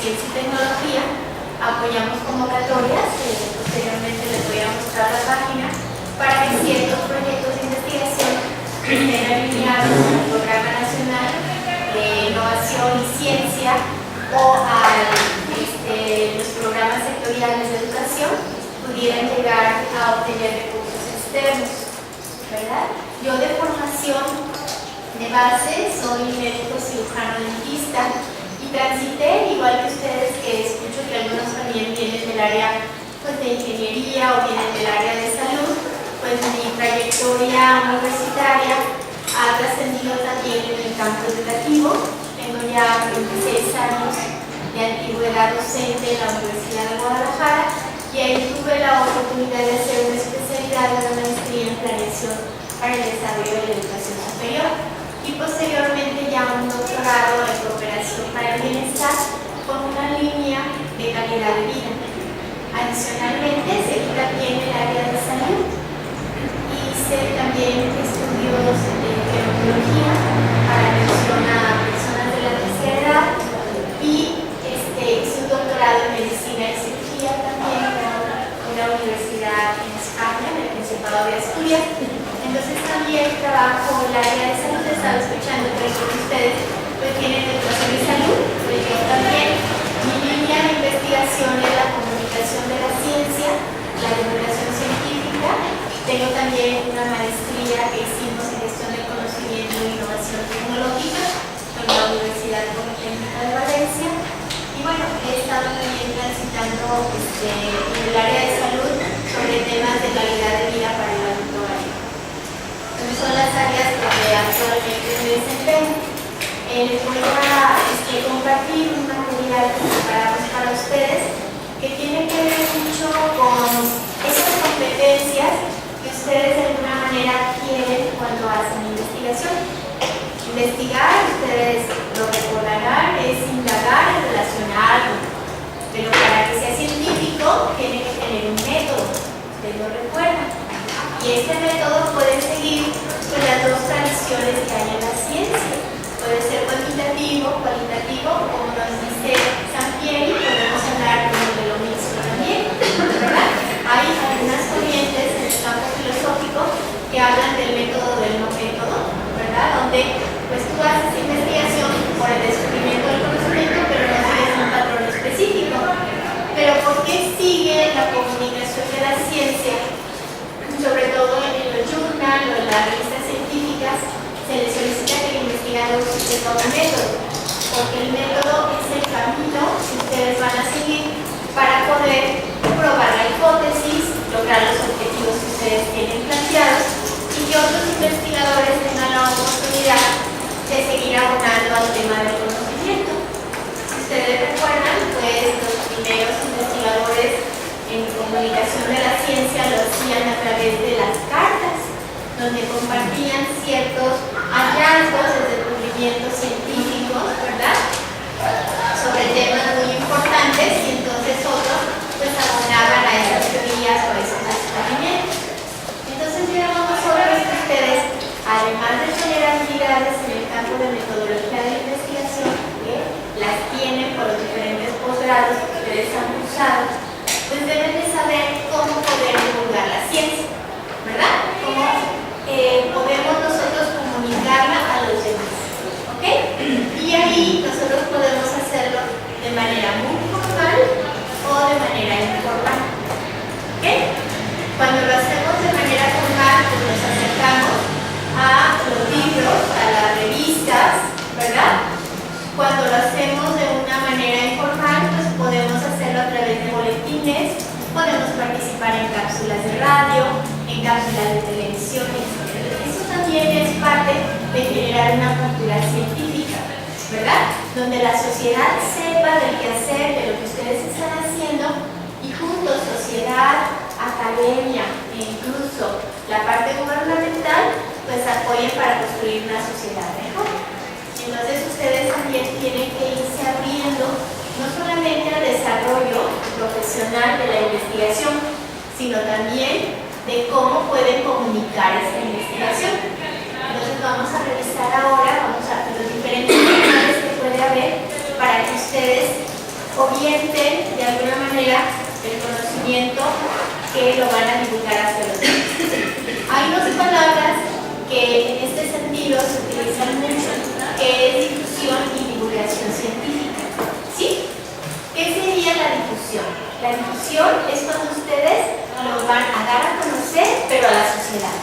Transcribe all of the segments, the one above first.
Ciencia y Tecnología apoyamos convocatorias, posteriormente les voy a mostrar la página, para que ciertos proyectos de investigación estén alineados al Programa Nacional de Innovación y Ciencia o a los programas sectoriales de educación pudieran llegar a obtener recursos externos, ¿verdad? Yo de formación de base soy médico cirujano dentista y transité, igual que ustedes, que escucho que algunos también vienen del área pues, de ingeniería o vienen del área de salud, pues mi trayectoria universitaria ha trascendido también en el campo educativo. Tengo ya 26 años de antigüedad docente en la Universidad de Guadalajara y ahí tuve la oportunidad de hacer una especialidad de una maestría en planeación para el desarrollo de la educación superior y posteriormente ya un doctorado en cooperación para el bienestar con una línea de calidad de vida. Adicionalmente, seguí también el área de salud. Hice también estudios de gerontología para atención a personas de la tercera edad y hice un doctorado en medicina y cirugía también en una universidad en España, en el Principado de Asturias. Entonces también trabajo en el área de salud. Estaba escuchando que algunos de ustedes pues, tienen educación de salud, pues yo también. Mi línea de investigación es la comunicación de la ciencia, la divulgación científica. Tengo también una maestría que hicimos en gestión del conocimiento e innovación tecnológica en la Universidad Politécnica de Valencia. Y bueno, he estado también transitando en el área de salud sobre temas de calidad de vida para el adulto mayor. Entonces son las áreas donde actualmente me desempeño. Les voy a compartir un material que preparamos para ustedes que tiene que ver mucho con esas competencias que ustedes de alguna manera adquieren cuando hacen investigación. Investigar, ustedes lo recordarán, es indagar en relación a algo, pero para que sea científico tiene que tener un método, ustedes lo recuerdan, y este método puede seguir con las dos tradiciones que hay en la ciencia, puede ser cuantitativo, cualitativo, como nos dice Sampieri, podemos hablar de lo mismo también, ¿verdad? Hay algunas corrientes en el campo filosófico que hablan del método del no método, ¿verdad? Donde pues tú haces investigación por el descubrimiento del conocimiento, pero no sigues un patrón específico. Pero ¿por qué sigue la comunicación de la ciencia, sobre todo en los journals o en las revistas científicas, se le solicita que el investigador tenga un método? Porque el método es el camino que ustedes van a seguir para poder probar la hipótesis, lograr los objetivos que ustedes tienen planteados y que otros investigadores tengan la oportunidad de seguir abonando al tema del conocimiento. Si ustedes recuerdan, pues los primeros investigadores en comunicación de la ciencia lo hacían a través de las cartas, donde compartían ciertos hallazgos desde descubrimientos científicos, ¿verdad?, sobre temas muy importantes, y entonces otros pues abonaban a esas teorías o a esos descubrimientos. Entonces ya vamos a ver que ustedes, además de tener habilidades en el campo de metodología de investigación, que las tienen por los diferentes posgrados que ustedes han cursado, pues deben de saber cómo poder divulgar la ciencia, ¿verdad? Cómo podemos nosotros comunicarla a los demás, ¿ok? Y ahí nosotros podemos hacerlo de manera muy formal o de manera informal, ¿ok? Cuando lo hacemos de manera formal, pues nos acercamos a los libros, a las revistas, ¿verdad? Cuando lo hacemos de una manera informal, pues podemos hacerlo a través de boletines, podemos participar en cápsulas de radio, en cápsulas de televisión, etc. Eso también es parte de generar una cultura científica, ¿verdad? Donde la sociedad sepa del quehacer, de lo que ustedes están haciendo, y juntos, sociedad, academia e incluso la parte gubernamental, pues apoyen para construir una sociedad mejor. Entonces ustedes también tienen que irse abriendo no solamente al desarrollo profesional de la investigación, sino también de cómo pueden comunicar esta investigación. Entonces vamos a revisar ahora, vamos a ver los diferentes canales que puede haber para que ustedes orienten de alguna manera el conocimiento que lo van a divulgar hacia los demás. Hay dos palabras que en este sentido se utilizan mucho, que es difusión y divulgación científica. ¿Sí? ¿Qué sería la difusión? La difusión es cuando ustedes lo van a dar a conocer, pero a la sociedad.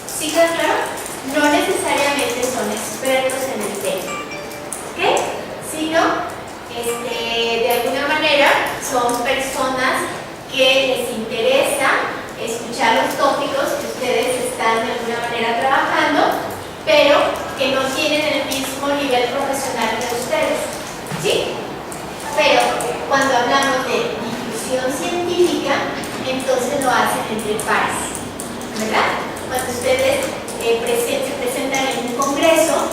¿Sí queda claro? No necesariamente son expertos en el tema, ¿ok? Sino, de alguna manera, son personas que les interesa escuchar los tópicos que ustedes están de alguna manera trabajando, pero que no tienen el mismo nivel profesional que ustedes, ¿sí? Pero cuando hablamos de difusión científica, entonces lo hacen entre pares, ¿verdad? Cuando ustedes se presentan en un congreso,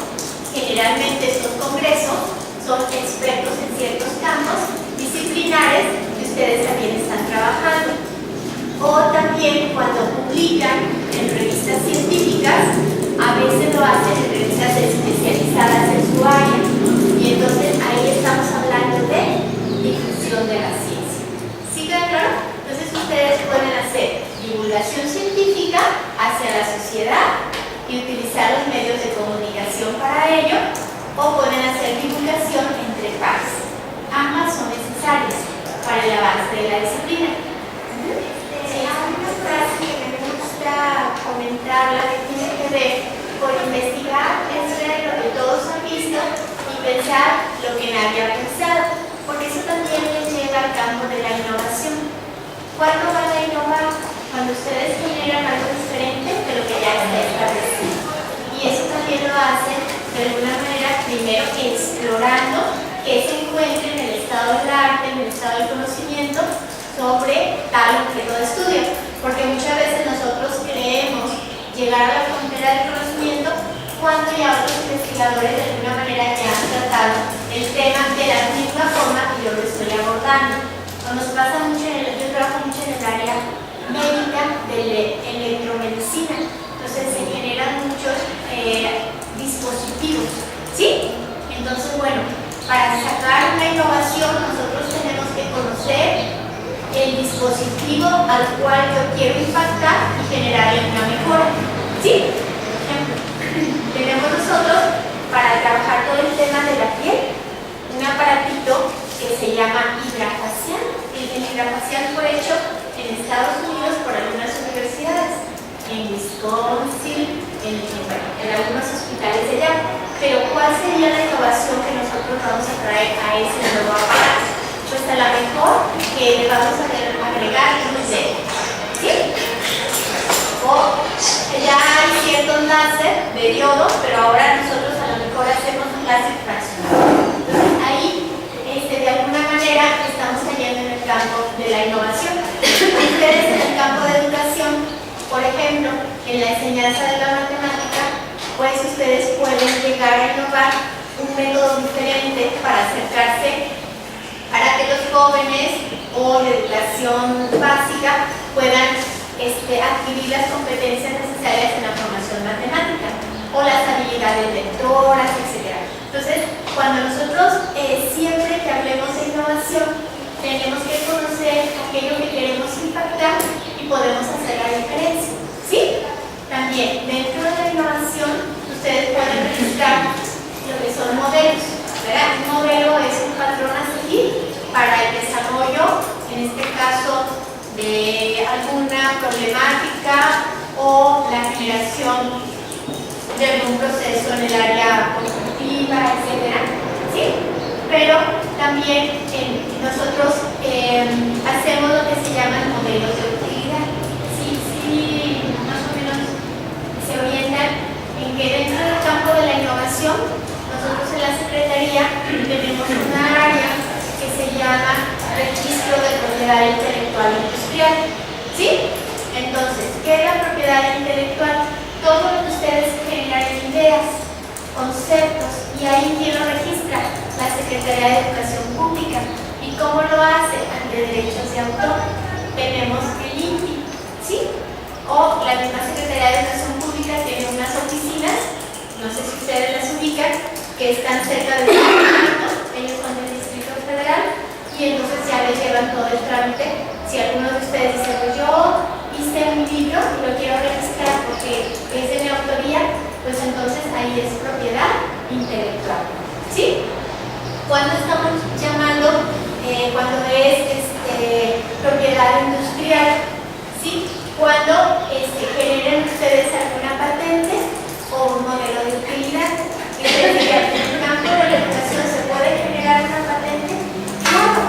generalmente estos congresos son expertos en ciertos campos disciplinares que ustedes también están trabajando. O también cuando publican en revistas científicas, a veces lo hacen en revistas especializadas en su área. Y entonces ahí estamos hablando de difusión de la ciencia. ¿Sí queda claro? Entonces ustedes pueden hacer divulgación científica hacia la sociedad y utilizar los medios de comunicación para ello, o pueden hacer divulgación entre pares. Ambas son necesarias para el avance de la disciplina. Hay una frase que me gusta comentarla que tiene que ver con investigar, es ver lo que todos han visto y pensar lo que nadie ha pensado, porque eso también les lleva al campo de la innovación. ¿Cuándo van a innovar? Cuando ustedes generan algo diferente de lo que ya está establecido. Y eso también lo hacen de alguna manera, primero explorando qué se encuentra en el estado del arte, en el estado del conocimiento sobre tal objeto de estudio. Porque muchas veces nosotros creemos llegar a la frontera del conocimiento cuando ya otros investigadores de alguna manera ya han tratado el tema de la misma forma que yo lo estoy abordando. Nos pasa mucho, yo trabajo mucho en el área médica de electromedicina, entonces se generan muchos dispositivos, ¿sí? Entonces, bueno, para sacar una innovación nosotros tenemos que conocer el dispositivo al cual yo quiero impactar y generarle una mejora, ¿sí? Por ejemplo, tenemos nosotros para trabajar todo el tema de la piel un aparatito que se llama hidrafacial. El hidrafacial fue hecho en Estados Unidos por algunas universidades, en Wisconsin, en algunos hospitales de allá. Pero ¿cuál sería la innovación que nosotros vamos a traer a ese nuevo aparato? Pues a lo mejor que le vamos a agregar un dedo, ¿sí? O ya hay ciertos láser de diodo, pero ahora nosotros a lo mejor hacemos un láser fraccionado. Entonces ahí, de alguna manera, estamos cayendo en el campo de la innovación. Ustedes en el campo de educación, por ejemplo, en la enseñanza de la matemática, pues ustedes pueden llegar a innovar un método diferente para acercarse, para que los jóvenes o la educación básica puedan adquirir las competencias necesarias en la formación matemática o las habilidades lectoras, etc. Entonces, cuando nosotros siempre que hablemos de innovación, tenemos que conocer aquello que queremos impactar y podemos hacer la diferencia, ¿sí? También, dentro de la innovación, ustedes pueden registrar lo que son modelos, ¿verdad? Un modelo es un patrón a seguir para el desarrollo, en este caso, de alguna problemática o la generación de algún proceso en el área constructiva, etc. ¿Sí? Pero también nosotros hacemos lo que se llaman modelos de utilidad. Sí, más o menos se orientan en que dentro del campo de la innovación, nosotros en la Secretaría tenemos una área que se llama registro de propiedad intelectual industrial, ¿sí? Entonces, ¿qué es la propiedad intelectual? Todo lo que ustedes generan ideas, conceptos, y ahí ¿quién lo registra? La Secretaría de Educación Pública. ¿Y cómo lo hace? Ante derechos de autor. Tenemos el INPI, ¿sí? O la misma Secretaría de Educación Pública tiene unas oficinas, no sé si ustedes las ubican, que están cerca de los distritos, ellos son del Distrito Federal, y y entonces ya les llevan todo el trámite. Si alguno de ustedes dice, pues yo hice un libro y lo quiero registrar porque es de mi autoría, pues entonces ahí es propiedad intelectual. ¿Sí? Cuando estamos llamando, cuando es propiedad industrial, ¿sí? Cuando generen ustedes alguna patente o un modelo de utilidad. Y ustedes dirían, ¿en el campo de la educación se puede generar una patente? Claro,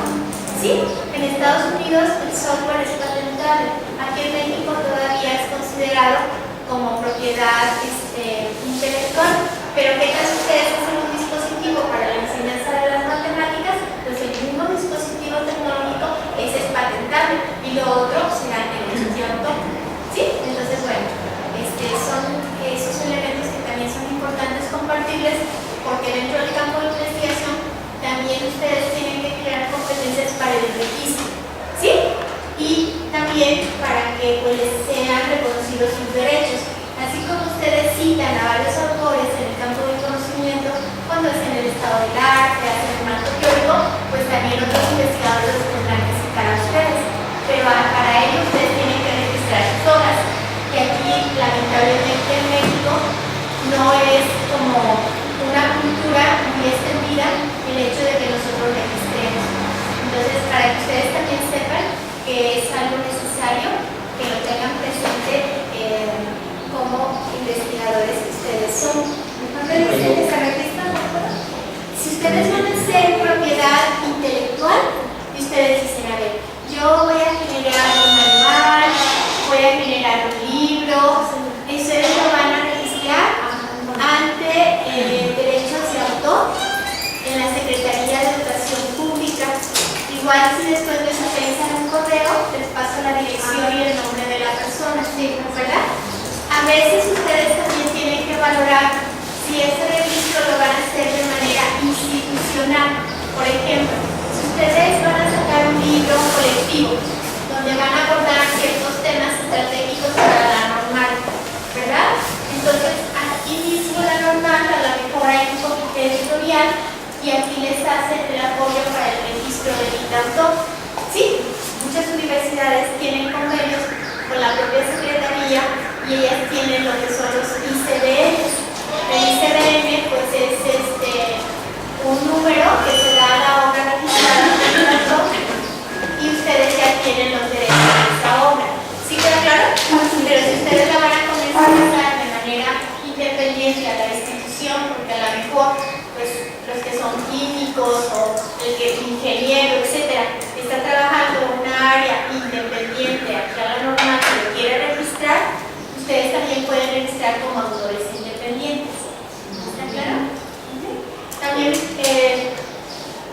¿sí? En Estados Unidos el software es patentable. Aquí en México todavía es considerado como propiedad intelectual. Pero ¿qué tal si ustedes hacen un dispositivo para la enseñanza de las matemáticas? Pues el mismo dispositivo tecnológico ese es patentable y lo otro será derechos de autor. ¿Sí? Entonces, bueno, son esos elementos que también son importantes compartirles porque dentro del campo de investigación también ustedes tienen que crear competencias para el registro. ¿Sí? Y también para que pues, sean reconocidos sus derechos. Así como ustedes citan a varios autores en el campo del conocimiento, cuando es en el estado del arte, hacen un acto teórico, pues también otros investigadores los tendrán que citar a ustedes. Pero para ello ustedes tienen que registrar sus obras. Y aquí, lamentablemente, en México no es como una cultura muy extendida el hecho de que nosotros registremos. Entonces, para que ustedes también sepan que es algo necesario que lo tengan presente como investigadores que ustedes son. Entonces, ¿ustedes se registran? Si ustedes van a ser propiedad intelectual, y ustedes dicen, a ver, yo voy a generar un manual, voy a generar un libro, ustedes lo van a registrar ante derechos de autor en la Secretaría de Educación Pública. Igual si después les utilizan un correo, les paso la dirección y el nombre de la persona, ¿sí? ¿Verdad? A veces ustedes también tienen que valorar si ese registro lo van a hacer de manera institucional. Por ejemplo, si ustedes van a sacar un libro colectivo donde van a abordar ciertos temas estratégicos para la normal, ¿verdad? Entonces, aquí mismo la normal, a lo mejor hay un comité editorial y aquí les hacen el apoyo para el registro del autor. Sí, muchas universidades tienen convenios con la propia secretaría y ellas tienen lo que son los ICBM. El ICBM pues es un número que se da a la obra registrada del autor y ustedes ya tienen los derechos de esa obra. ¿Sí queda claro? Pero si ustedes la van a comenzar a usar de manera independiente a la institución, porque a lo mejor pues, los que son químicos o el que es ingeniero, etcétera, está trabajando en una área independiente aquí a la normal que lo quiere registrar, ustedes también pueden registrar como autores independientes. ¿Está claro? También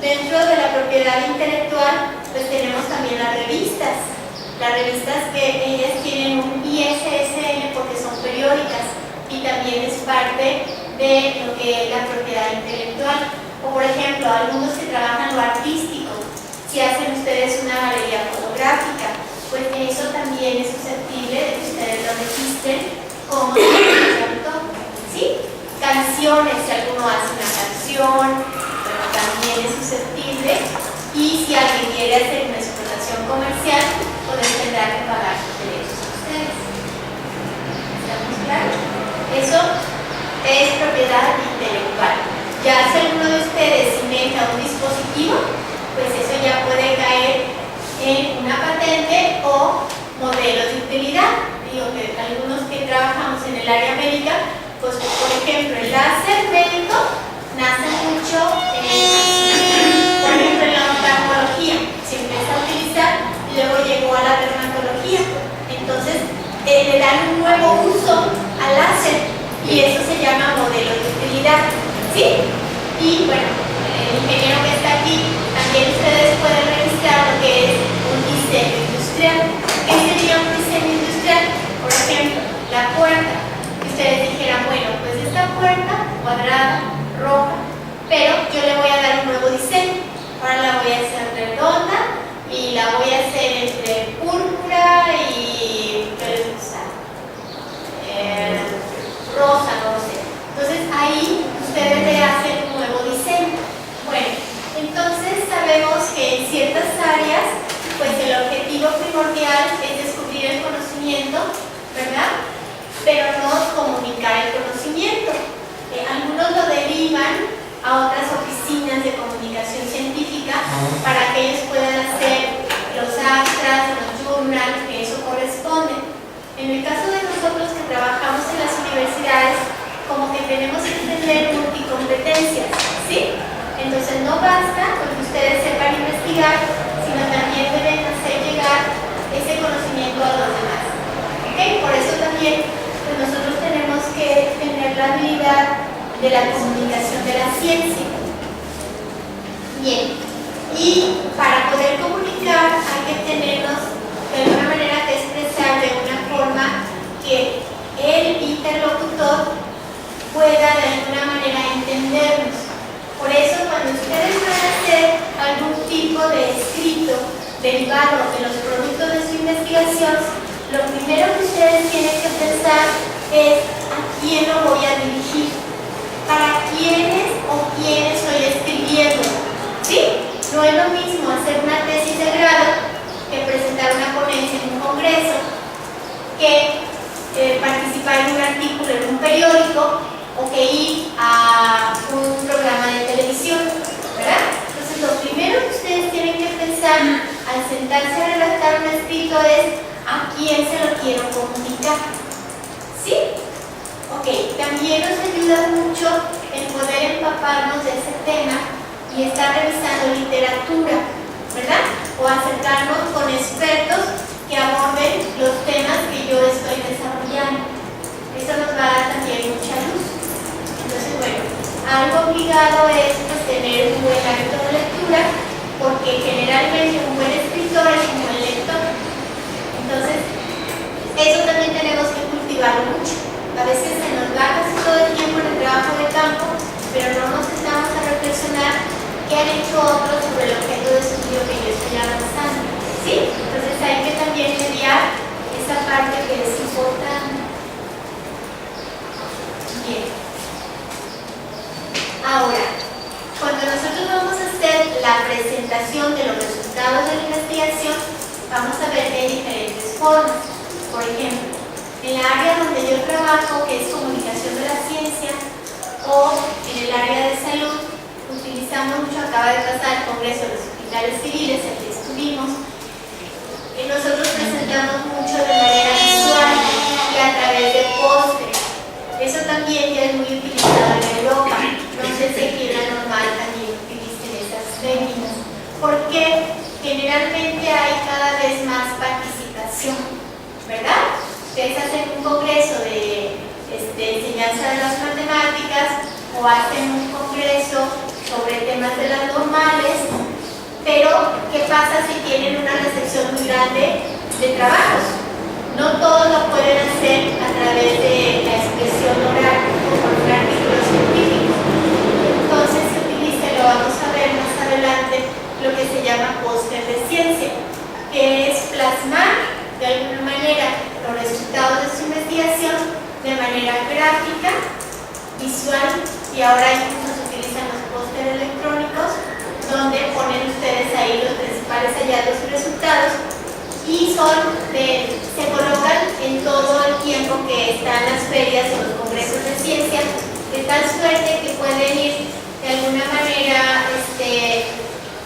dentro de la propiedad intelectual pues tenemos también las revistas que ellas tienen un ISSN porque son periódicas y también es parte de lo que es la propiedad intelectual. O por ejemplo, algunos que trabajan lo artístico, si hacen ustedes una galería fotográfica, pues eso también es susceptible de que ustedes lo registren como autor. ¿Sí? Canciones, si alguno hace una canción, bueno, también es susceptible. Y si alguien quiere hacer una explotación comercial, pues tendrá que pagar sus derechos a ustedes. ¿Estamos claros? Eso es propiedad intelectual. Ya si alguno de ustedes inventa un dispositivo, pues eso ya puede caer en una patente o modelos de utilidad. Digo que algunos que trabajamos en el área médica, pues por ejemplo el láser médico nace mucho, por ejemplo en la oftalmología, se empieza a utilizar y luego llegó a la dermatología. Entonces le dan un nuevo uso al láser y eso se llama modelo de utilidad. ¿Sí? Y bueno, el ingeniero que está aquí, también ustedes pueden registrar lo que es un diseño industrial. ¿Qué sería un diseño industrial? Por ejemplo, la puerta. Ustedes dijeran, bueno, pues esta puerta cuadrada, roja, pero yo le voy a dar un nuevo diseño. Ahora la voy a hacer redonda y la voy a hacer entre púrpura y ¿qué les gusta? Rosa, no sé. Entonces ahí ustedes le hacen un nuevo diseño. Bueno, entonces sabemos que en ciertas pero no comunicar el conocimiento. Algunos lo derivan a otras oficinas de comunicación científica para que ellos puedan hacer los abstracts, los journals, que eso corresponde. En el caso de nosotros que trabajamos en las universidades, como que tenemos que tener multicompetencias, ¿sí? Entonces no basta con que ustedes sepan investigar, sino también deben hacer llegar ese conocimiento a los demás. ¿Okay? Por eso también pues nosotros tenemos que tener la habilidad de la comunicación de la ciencia. Bien, y para poder comunicar hay que tenernos de alguna manera que expresar de una forma que el interlocutor pueda de alguna manera entendernos. Por eso cuando ustedes van a hacer algún tipo de escrito derivado de los productos de su investigación, lo primero que ustedes tienen que pensar es a quién lo voy a dirigir, para quiénes o quiénes estoy escribiendo, ¿sí? No es lo mismo hacer una tesis de grado que presentar una ponencia en un congreso, que participar en un artículo en un periódico o que ir a un programa de televisión, ¿verdad? Entonces lo primero que ustedes tienen que pensar al sentarse a redactar un escrito es a quién se lo quiero comunicar, ¿sí? Ok, también nos ayuda mucho en poder empaparnos de ese tema y estar revisando literatura, ¿verdad? O acercarnos con expertos que aborden los temas que yo estoy desarrollando. Eso nos va a dar también mucha luz. Entonces, bueno, algo obligado es pues, tener un buen hábito de lectura, porque generalmente un buen escritor es un buen lector. Entonces, eso también tenemos que cultivarlo mucho. A veces se nos va casi todo el tiempo en el trabajo de campo, pero no nos sentamos a reflexionar qué han hecho otros sobre el objeto de estudio que yo estoy avanzando, ¿sí? Entonces hay que también mediar esa parte que es importante. Bien. Ahora, cuando nosotros vamos a hacer la presentación de los resultados de la investigación, vamos a ver que hay diferentes formas. Por ejemplo, en la área donde yo trabajo, que es comunicación de la ciencia, o en el área de salud, utilizamos mucho, acaba de pasar el Congreso de los Hospitales Civiles, el que estuvimos, y nosotros presentamos mucho de manera visual y a través de pósteres. Eso también ya es muy utilizado en Europa. No sé si aquí en la normal también utilicen esas técnicas, porque generalmente hay cada vez más participación, ¿verdad? Ustedes hacen un congreso de enseñanza de las matemáticas o hacen un congreso sobre temas de las normales, pero ¿qué pasa si tienen una recepción muy grande de trabajos? No todos lo pueden hacer a través de la expresión oral o por un artículo científico. Entonces se utiliza, lo vamos a ver más adelante, lo que se llama póster de ciencia, que es plasmar de alguna manera los resultados de su investigación de manera gráfica, visual, y ahora incluso se utilizan los pósteres electrónicos donde ponen ustedes ahí los principales hallazgos y resultados, y se colocan en todo el tiempo que están las ferias o los congresos de ciencia, de tal suerte que pueden ir de alguna manera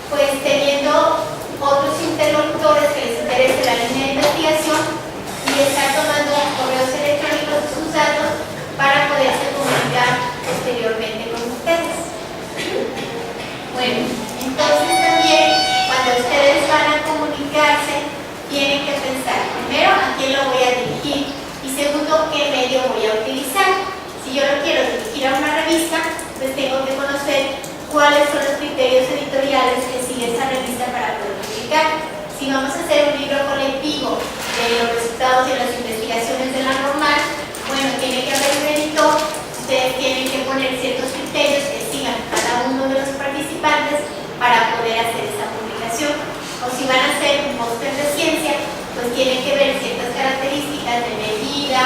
pues teniendo otros interlocutores que les interese la línea de investigación y estar tomando correos electrónicos de sus datos para poderse comunicar posteriormente con ustedes. Bueno, entonces también cuando ustedes van a comunicarse tienen que pensar primero a quién lo voy a dirigir y segundo qué medio voy a utilizar. Si yo lo quiero dirigir a una revista, pues tengo que conocer cuáles son los criterios editoriales que sigue esa revista para poder publicar. Si vamos a hacer un libro colectivo de los resultados de las investigaciones de la normal, bueno, tiene que haber un editor, ustedes tienen que poner ciertos criterios que sigan cada uno de los participantes para poder hacer esa publicación. O si van a hacer un póster de ciencia, pues tienen que ver ciertas características de medida,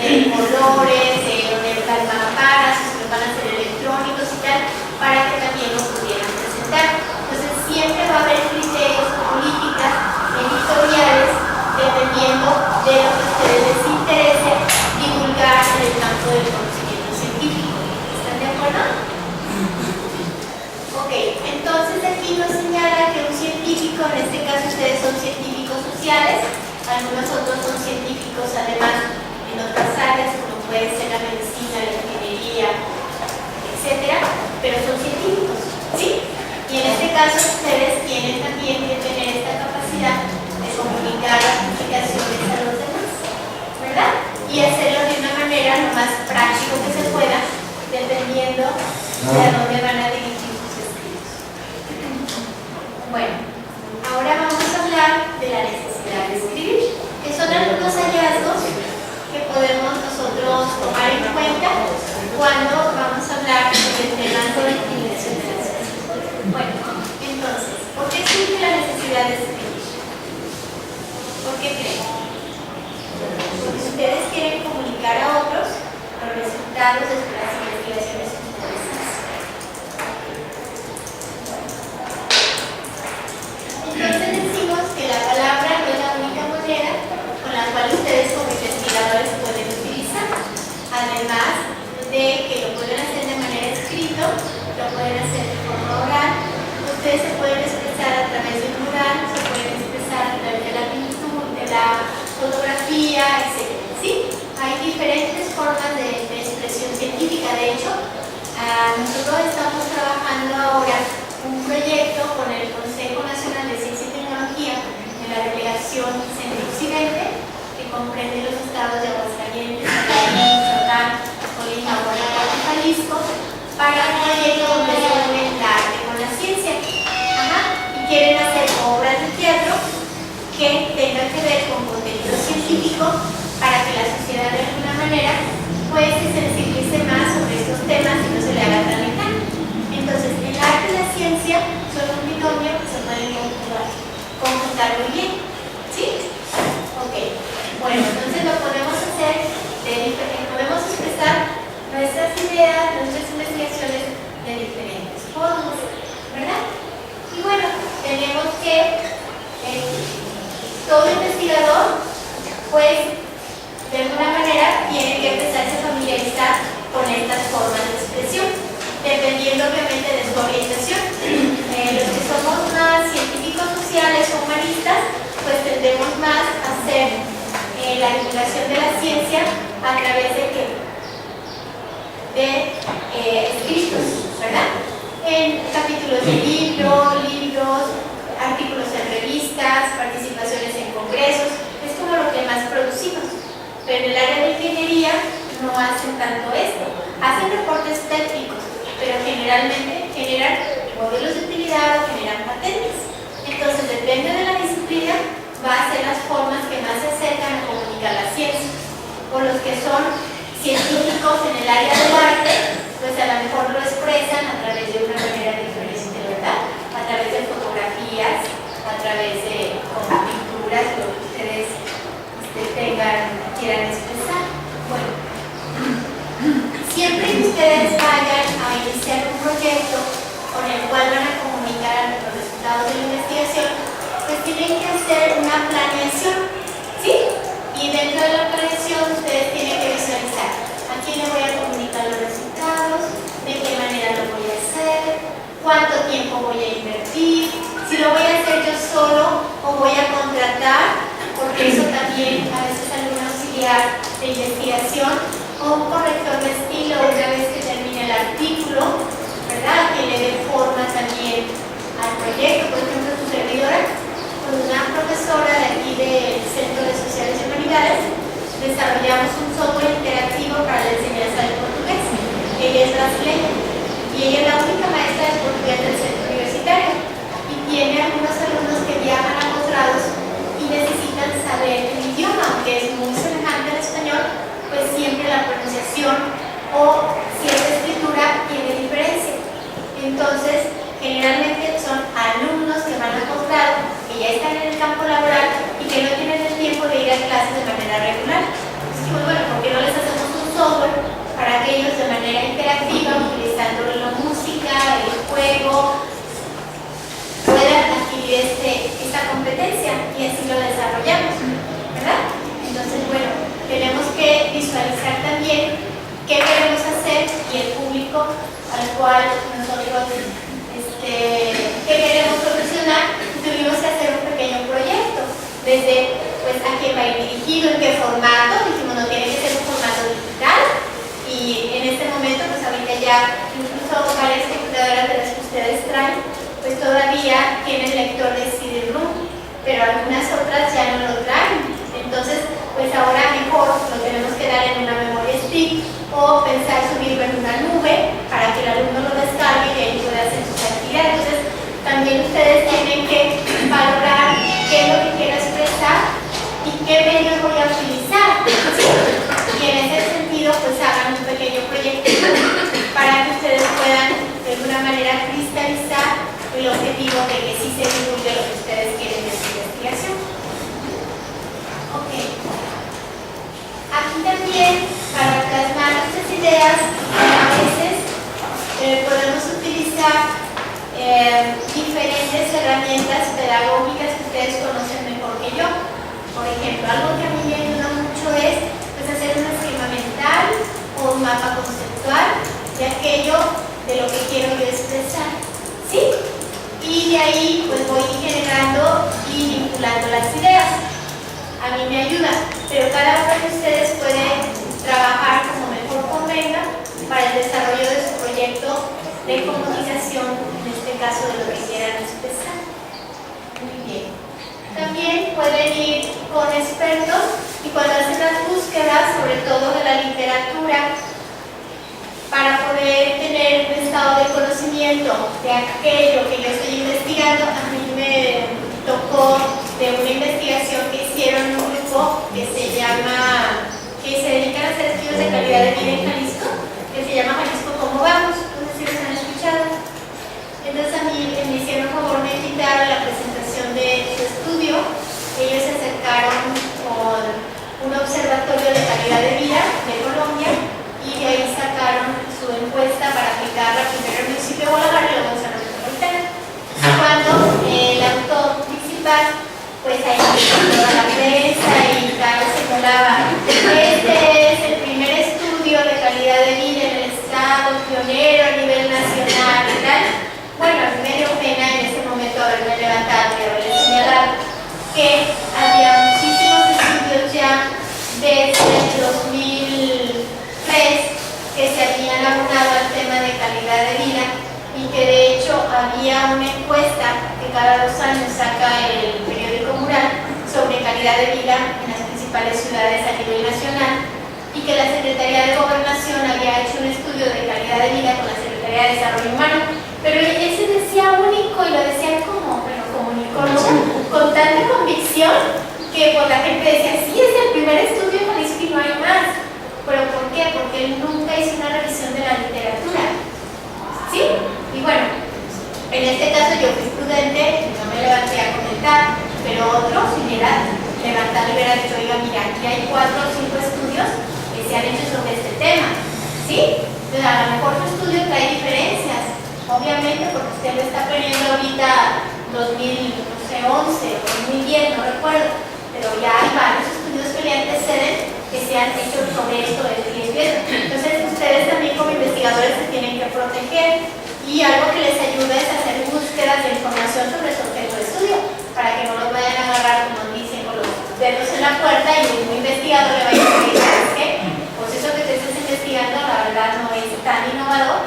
de colores, de dónde están mamparas, si los van a hacer electrónicos y tal, para que también lo pudieran presentar. Entonces siempre va a haber criterios o políticas editoriales dependiendo de lo que a ustedes les interese divulgar sociales, algunos otros son científicos además en otras áreas como puede ser la medicina, la ingeniería, etcétera, pero son científicos, ¿sí? Y en este caso ustedes tienen también que tener esta capacidad de comunicar las publicaciones a los demás, ¿verdad? Y hacerlo de una manera lo más práctico que se pueda, dependiendo de a dónde van a dirigir sus escritos. Bueno, ahora vamos a hablar de la necesidad de escribir, que son algunos hallazgos que podemos nosotros tomar en cuenta cuando vamos a hablar del tema de intimidación de las cosas. Bueno, entonces, ¿por qué surge la necesidad de escribir? ¿Por qué creen? Porque ustedes quieren comunicar a otros los resultados de las investigaciones que ustedes hacen. Entonces decimos que la palabra no es la única moneda con la cual ustedes como investigadores pueden utilizar. Además de que lo pueden hacer de manera escrito, lo pueden hacer de forma oral, ustedes se pueden expresar a través de un mural, se pueden expresar a través de la pintura, de la fotografía, etc. ¿Sí? Hay diferentes formas de expresión científica. De hecho, nosotros estamos trabajando ahora un proyecto con el Consejo Nacional de Ciencia y Tecnología de la Delegación Centro-Occidente, que comprende los estados de Aguascalientes, Michoacán, Colima, Guanajuato y Jalisco, para un proyecto donde se une el arte con la ciencia. Y quieren hacer obras de teatro que tengan que ver con contenido científico para que la sociedad de alguna manera pues se sensibilice más sobre estos temas y no se le haga tan lejano. Entonces, el arte y la ciencia son un binomio que se pueden conjuntar muy bien. ¿Sí? Ok. Bueno, entonces lo podemos hacer, podemos expresar nuestras ideas, nuestras investigaciones de diferentes formas, ¿verdad? Y bueno, tenemos que todo investigador, pues, de alguna manera tiene que empezarse a familiarizar con estas formas de expresión, dependiendo obviamente de su orientación. Los que somos más científicos sociales o humanistas, pues tendemos más a hacer la divulgación de la ciencia a través de qué? De escritos, ¿verdad? En capítulos de libros, artículos en revistas, participaciones en congresos, es como lo que más producimos. Pero en el área de ingeniería no hacen tanto esto, hacen reportes técnicos, pero generalmente generan modelos de utilidad o generan patentes. Entonces, depende de la disciplina, va a ser las formas que más se acercan a comunicar la ciencia. O los que son científicos en el área del arte, pues a lo mejor lo expresan a través de una manera diferente, ¿verdad? A través de fotografías, a través de pinturas, lo que ustedes quieran expresar. Bueno, siempre que ustedes vayan a iniciar un proyecto con el cual van a comunicar los resultados de la investigación, pues tienen que hacer una planeación, ¿sí? Y dentro de la planeación ustedes tienen que visualizar a quién le voy a comunicar los resultados, de qué manera lo voy a hacer, cuánto tiempo voy a invertir, si lo voy a hacer yo solo o voy a contratar, porque eso también a veces algún auxiliar de investigación o un corrector de estilo una vez que termine el artículo, ¿verdad? Que le dé forma también al proyecto. Por ejemplo, su servidora, con una profesora de aquí del Centro de Sociales y Humanidades, desarrollamos un software interactivo para la enseñanza del portugués. Ella es brasileña y ella es la única maestra de portugués del centro universitario y tiene algunos alumnos que viajan a posgrados y necesitan saber el idioma, aunque es muy semejante al español, pues siempre la pronunciación o cierta escritura tiene diferencia. Entonces, generalmente son alumnos que van a posgrado, que ya están en el campo laboral y que no tienen el tiempo de ir a clases de manera regular. Entonces, pues bueno, ¿por qué no les hacemos un software para que ellos de manera interactiva, utilizando la música, el juego, puedan adquirir esta competencia y así lo desarrollamos, ¿verdad? Entonces, bueno, tenemos que visualizar también qué queremos hacer y el público al cual nosotros qué queremos solucionar. Tuvimos que hacer un pequeño proyecto desde quién va a ir dirigido, en qué formato. Dijimos, no tiene que ser un formato digital. Y en este momento, pues ahorita ya incluso varias computadoras de las que ustedes traen, pues todavía tienen lector de CD-ROM, pero algunas otras ya no lo traen. Entonces, pues ahora mejor lo tenemos que dar en una memoria stick o pensar subirlo en una nube para que el alumno lo descargue y ahí pueda hacer sus actividades. Entonces, también ustedes tienen que valorar qué es lo que quiero expresar y qué medios voy a utilizar. Y en ese sentido, pues hagan un pequeño proyecto para que ustedes puedan de alguna manera cristalizar el objetivo de que sí se divulgue lo que ustedes quieren de su investigación. Ok. Aquí también, para plasmar nuestras ideas, a veces podemos utilizar diferentes herramientas pedagógicas que ustedes conocen mejor que yo. Por ejemplo, algo que a mí me ayuda mucho es pues, hacer un esquema mental o un mapa conceptual de aquello de lo que quiero yo expresar. ¿Sí? Y de ahí pues voy generando y vinculando las ideas. A mí me ayuda, pero cada uno de ustedes puede trabajar como mejor convenga para el desarrollo de su proyecto de comunicación, en este caso de lo que quieran expresar. Muy bien. También pueden ir con expertos y cuando hacen las búsquedas, sobre todo de la literatura, para poder tener un estado de conocimiento de aquello que yo estoy investigando. A mí me tocó de una investigación que hicieron en un grupo que se dedican a hacer estudios de calidad de vida en Jalisco, que se llama Jalisco ¿Cómo vamos? No sé si los han escuchado. Entonces a mí me hicieron favor de invitar a la presentación de su estudio. Ellos se acercaron con un observatorio de calidad de vida de Colombia y de ahí sacaron su encuesta para aplicarla primero en el municipio de Guadalajara y luego en San Metropolitana. Cuando el autor principal, pues ahí toda la prensa y tal, señalaba, este es el primer estudio de calidad de vida en el estado, pionero a nivel nacional y tal. Bueno, a mí me dio pena en ese momento haberme levantado y haberle señalado que había muchísimos estudios ya desde el 2003 que se habían abonado al tema de calidad de vida y que de hecho había una encuesta que cada 2 años saca el periódico Mural sobre calidad de vida en las principales ciudades a nivel nacional y que la Secretaría de Gobernación había hecho un estudio de calidad de vida con la Secretaría de Desarrollo Humano, pero él se decía único y lo decía como, bueno, comunicólogo, con tanta convicción que pues, la gente decía, sí, es el primer estudio en Jalisco y no hay más. ¿Pero por qué? Porque él nunca hizo una revisión de la literatura. ¿Sí? Y bueno, en este caso yo fui prudente, no me levanté a comentar, pero otros si hubiera levantado y hubiera dicho, oiga, mira, aquí hay 4 o 5 estudios que se han hecho sobre este tema. ¿Sí? Entonces, a lo mejor su estudio trae diferencias, obviamente, porque usted lo está poniendo ahorita 2011 o 2010, no recuerdo, pero ya hay varios estudios que le anteceden que se han hecho sobre esto, esto y esto. Entonces, ustedes también como investigadores se tienen que proteger y algo que les ayuda es hacer búsquedas de información sobre su objeto de estudio para que no los vayan a agarrar, como dicen, con los dedos en la puerta y un investigador le vaya a decir, ¿sabes qué? Pues eso que te estás investigando la verdad no es tan innovador.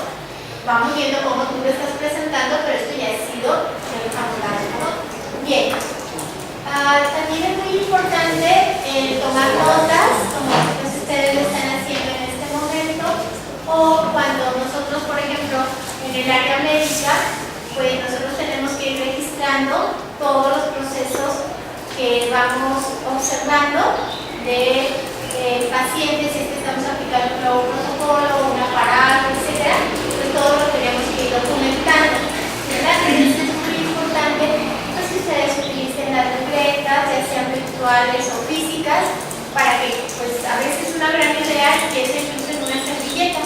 Vamos viendo cómo tú lo estás presentando, pero esto ya ha sido reformulado, ¿no? Bien. También es muy importante tomar notas, como pues, ustedes lo están haciendo en este momento, o cuando nosotros, por ejemplo, en el área médica, pues nosotros tenemos que ir registrando todos los procesos que vamos observando de pacientes, si es que estamos aplicando un nuevo protocolo, un aparato, etc. Pues todo lo tenemos que ir documentando, ¿verdad? Entonces es muy importante pues, que ustedes utilicen las libretas, ya sean virtuales o físicas, para que pues a veces una gran idea es incluso en una servilleta,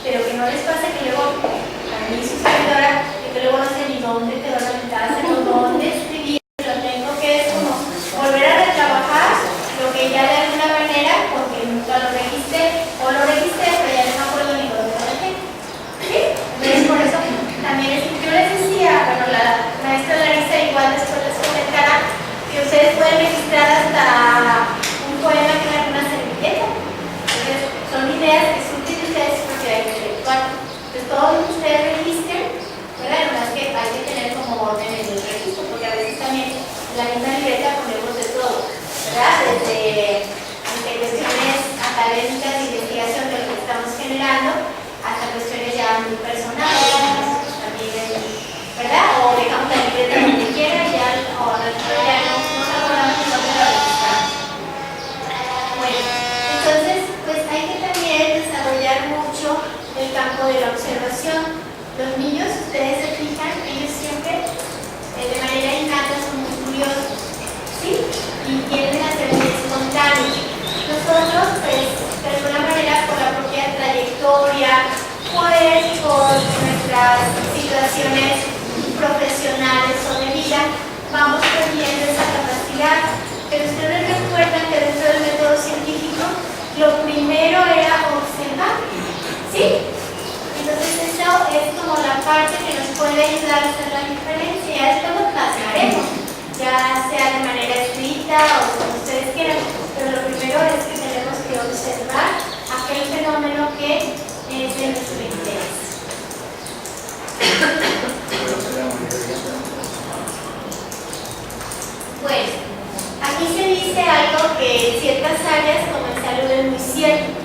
pero que no les pase que luego, a mí su servidora, que luego no sé ni dónde quedó la ventaja, o dónde escribí, lo tengo que es como volver a retrabajar lo que ya de alguna manera, porque nunca lo registré, o lo registré, pero ya no me acuerdo ni dónde lo dejé. ¿Sí? Entonces por eso también es que yo les decía, bueno, la maestra Larisa igual después les comentará que ustedes pueden registrar hasta Los niños, ustedes se fijan, ellos siempre de manera innata son muy curiosos, ¿sí? Y tienden a ser muy espontáneos. Nosotros, pues, de alguna manera, por la propia trayectoria, pues, por nuestras situaciones profesionales o de vida, vamos perdiendo esa capacidad. Pero ustedes recuerdan que dentro del método científico, lo primero era observar, ¿sí? Entonces eso es como la parte que nos puede ayudar a hacer la diferencia. Ya después lo plasmaremos, ya sea de manera escrita o como ustedes quieran, pero lo primero es que tenemos que observar aquel fenómeno que es de nuestro interés. Bueno, aquí se dice algo que en ciertas áreas como en salud es muy cierto.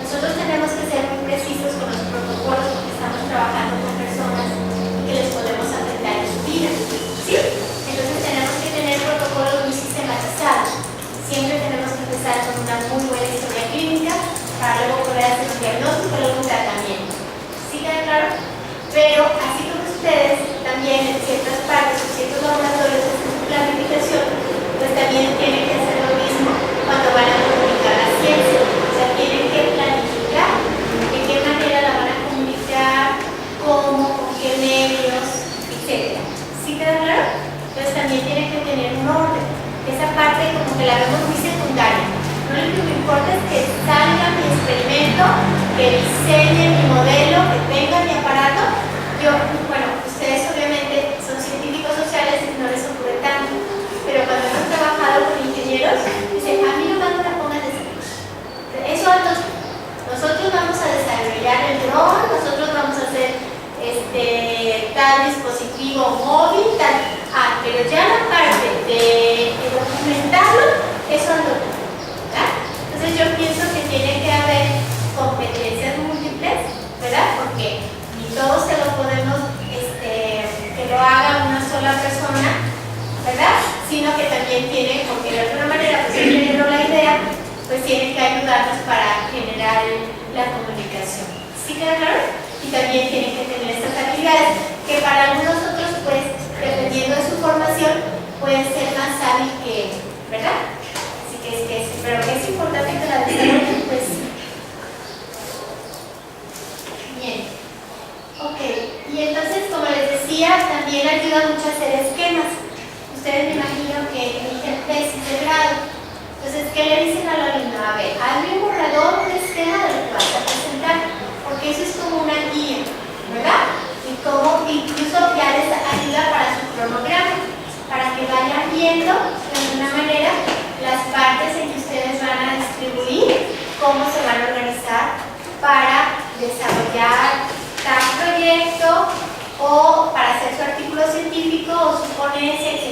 Nosotros tenemos que ser muy precisos con los protocolos porque estamos trabajando con personas que les podemos afectar en su vida, ¿sí? Entonces tenemos que tener protocolos muy sistematizados. Siempre tenemos que empezar con una muy buena historia clínica para luego poder hacer un diagnóstico y luego un tratamiento. ¿Sí queda claro? Pero así como ustedes también en ciertas partes o ciertos laboratorios de planificación, pues también tienen que hacer lo mismo cuando van a comunicar la ciencia. O sea, tienen que planificar de qué manera la van a comunicar, cómo, con qué medios, etc. ¿Sí queda claro? Entonces también tienen que tener un orden. Esa parte como que la vemos muy secundaria. Lo único que me importa es que salga mi experimento, que diseñe mi modelo, que tenga mi aparato. Yo, bueno, ustedes obviamente son científicos sociales y no les ocurre tanto, pero cuando hemos trabajado con ingenieros, dicen, a mí no me pongan eso nosotros vamos a desarrollar el dron, nosotros vamos a hacer tal dispositivo móvil, tal, pero ya la parte de documentarlo, eso ando, ¿verdad? Entonces yo pienso que tiene que haber competencias múltiples, ¿verdad? Porque ni todos se lo podemos, que lo haga una sola persona, ¿verdad? Sino que también tiene, porque de alguna manera, pues si generó la idea, pues tienen que ayudarnos para generar la comunicación. ¿Sí queda claro? Y también tienen que tener estas habilidades que para algunos otros, pues, dependiendo de su formación, pueden ser más hábil que, ¿verdad? Así que pero es importante que la desarrollen, pues. Bien. Ok. Y entonces, como les decía, también ayuda mucho a hacer esquemas. Ustedes me imagino que eligen tesis de grado. Entonces, ¿qué le dicen al alumno? A ver, hazme un borrador, un esquema de lo que vas a presentar, porque eso es como una guía, ¿verdad? Y como incluso ya les ayuda para su cronograma, para que vayan viendo de alguna manera las partes en que ustedes van a distribuir, cómo se van a organizar para desarrollar tal proyecto o para hacer su artículo científico o su ponencia, etc.